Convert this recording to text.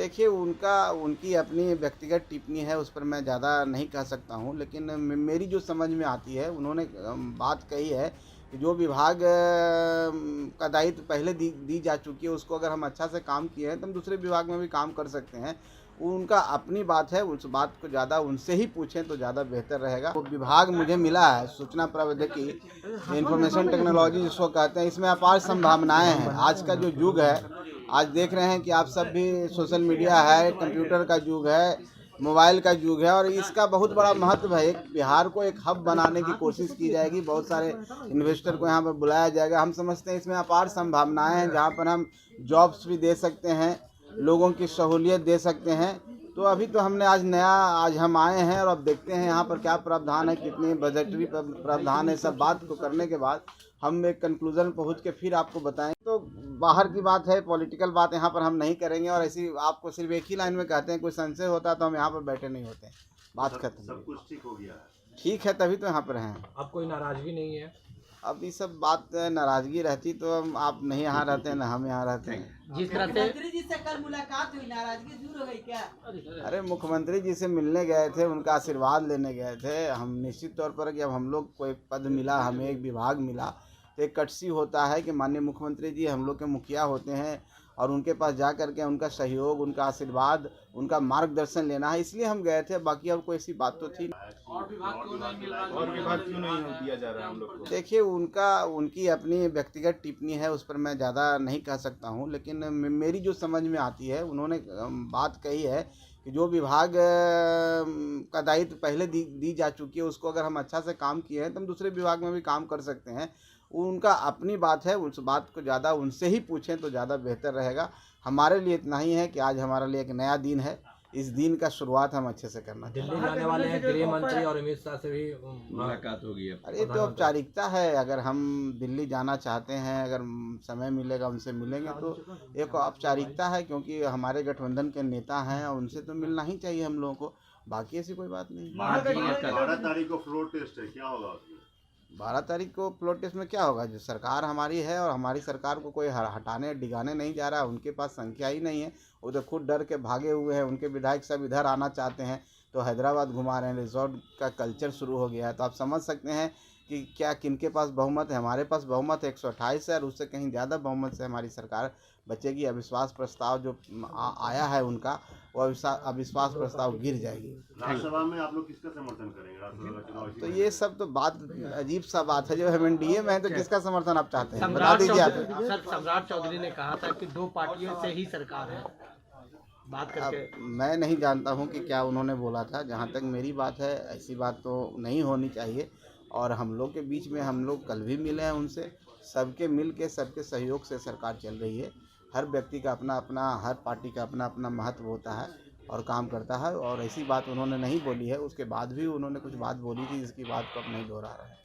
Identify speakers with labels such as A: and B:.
A: देखिए, उनकी अपनी व्यक्तिगत टिप्पणी है, उस पर मैं ज़्यादा नहीं कह सकता हूँ, लेकिन मेरी जो समझ में आती है, उन्होंने बात कही है कि जो विभाग का दायित्व पहले दी जा चुकी है, उसको अगर हम अच्छा से काम किए हैं तो हम दूसरे विभाग में भी काम कर सकते हैं। उनका अपनी बात है, उस बात को ज़्यादा उनसे ही पूछें तो ज़्यादा बेहतर रहेगा। वो विभाग मुझे मिला है सूचना प्रौद्योगिकी, इंफॉर्मेशन टेक्नोलॉजी जिसको कहते हैं, इसमें अपार संभावनाएं हैं। आज का जो युग है, आज देख रहे हैं कि आप सब भी सोशल मीडिया है, कंप्यूटर का युग है, मोबाइल का युग है, और इसका बहुत बड़ा महत्व है। एक बिहार को एक हब बनाने की कोशिश की जाएगी, बहुत सारे इन्वेस्टर को यहाँ पर बुलाया जाएगा। हम समझते हैं इसमें अपार संभावनाएं हैं, जहाँ पर हम जॉब्स भी दे सकते हैं, लोगों की सहूलियत दे सकते हैं। तो अभी तो हमने आज हम आए हैं और अब देखते हैं यहाँ पर क्या प्रावधान है, कितने बजटरी प्रावधान है। सब बात को करने के बाद हम एक कंक्लूजन पहुँच के फिर आपको बताएं। तो बाहर की बात है, पॉलिटिकल बात यहाँ पर हम नहीं करेंगे, और ऐसी आपको सिर्फ एक ही लाइन में कहते हैं, कोई संशय होता तो हम यहाँ पर बैठे नहीं होते। बात खत्म।
B: सब कुछ ठीक हो गया है।
A: ठीक है, तभी तो यहाँ पर हैं।
C: अब कोई नाराजगी नहीं है?
A: अब ये सब बात नाराजगी रहती तो हम आप नहीं यहाँ रहते हैं, ना हम यहाँ रहते हैं।
C: जिस तरह से
D: मुख्यमंत्री जी से कल मुलाकात हुई, नाराजगी दूर हो गई क्या?
A: अरे, मुख्यमंत्री जी से मिलने गए थे, उनका आशीर्वाद लेने गए थे। हम निश्चित तौर पर, जब हम लोग को एक पद मिला, हमें एक विभाग मिला, तो एक कटसी होता है कि माननीय मुख्यमंत्री जी हम लोग के मुखिया होते हैं, और उनके पास जा कर के उनका सहयोग, उनका आशीर्वाद, उनका मार्गदर्शन लेना है, इसलिए हम गए थे। बाकी अब कोई ऐसी बात तो थी नहीं।
B: और विभाग क्यों नहीं दिया जा रहा है हम लोग को?
A: देखिए, उनकी अपनी व्यक्तिगत टिप्पणी है, उस पर मैं ज़्यादा नहीं कह सकता हूँ, लेकिन मेरी जो समझ में आती है, उन्होंने बात कही है कि जो विभाग का दायित्व पहले दी जा चुकी है, उसको अगर हम अच्छा से काम किए हैं तो हम दूसरे विभाग में भी काम कर सकते हैं। उनका अपनी बात है, उस बात को ज़्यादा उनसे ही पूछें तो ज़्यादा बेहतर रहेगा। हमारे लिए इतना ही है कि आज हमारे लिए एक नया दिन है, इस दिन का शुरुआत हम अच्छे से करना चाहिए।
C: दिल्ली जाने वाले हैं गृह मंत्री और अमित शाह से भी
B: मुलाकात होगी।
A: अरे, तो औपचारिकता है। अगर हम दिल्ली जाना चाहते हैं, अगर समय मिलेगा उनसे मिलेंगे, तो एक औपचारिकता है, क्योंकि हमारे गठबंधन के नेता हैं, और उनसे तो मिलना ही चाहिए हम लोगों को। बाकी ऐसी कोई बात नहीं।
B: 12 तारीख को फ्लोर टेस्ट है, क्या होगा उसमें?
A: 12 तारीख को फ्लोर टेस्ट में क्या होगा? जो सरकार हमारी है, और हमारी सरकार को कोई हटाने डिगाने नहीं जा रहा है। उनके पास संख्या ही नहीं है, वो तो खुद डर के भागे हुए हैं। उनके विधायक सब इधर आना चाहते हैं तो हैदराबाद घुमा रहे हैं। रिजॉर्ट का कल्चर शुरू हो गया है, तो आप समझ सकते हैं कि क्या किनके पास बहुमत है। हमारे पास बहुमत 128 है, और उससे कहीं ज़्यादा बहुमत से हमारी सरकार बचेगी। अविश्वास प्रस्ताव जो आया है उनका, वो अविश्वास प्रस्ताव गिर जाएगी।
B: राज्यसभा में आप लोग किसका समर्थन करेंगे? राज्यसभा चुनाव
A: तो ये सब तो बात अजीब सा बात है। जो हम एनडीए में है, तो किसका समर्थन आप चाहते हैं, बता दीजिए आप।
C: सर, सम्राट चौधरी ने कहा था कि 2 पार्टियों से ही सरकार है, बात करके।
A: अब मैं नहीं जानता हूं कि क्या उन्होंने बोला था। जहां तक मेरी बात है, ऐसी बात तो नहीं होनी चाहिए। और हम लोग के बीच में, हम लोग कल भी मिले हैं उनसे, सबके मिल के, सबके सहयोग से सरकार चल रही है। हर व्यक्ति का अपना अपना, हर पार्टी का अपना अपना महत्व होता है और काम करता है। और ऐसी बात उन्होंने नहीं बोली है, उसके बाद भी उन्होंने कुछ बात बोली थी, जिसकी बात को अब नहीं दोहरा रहे हैं।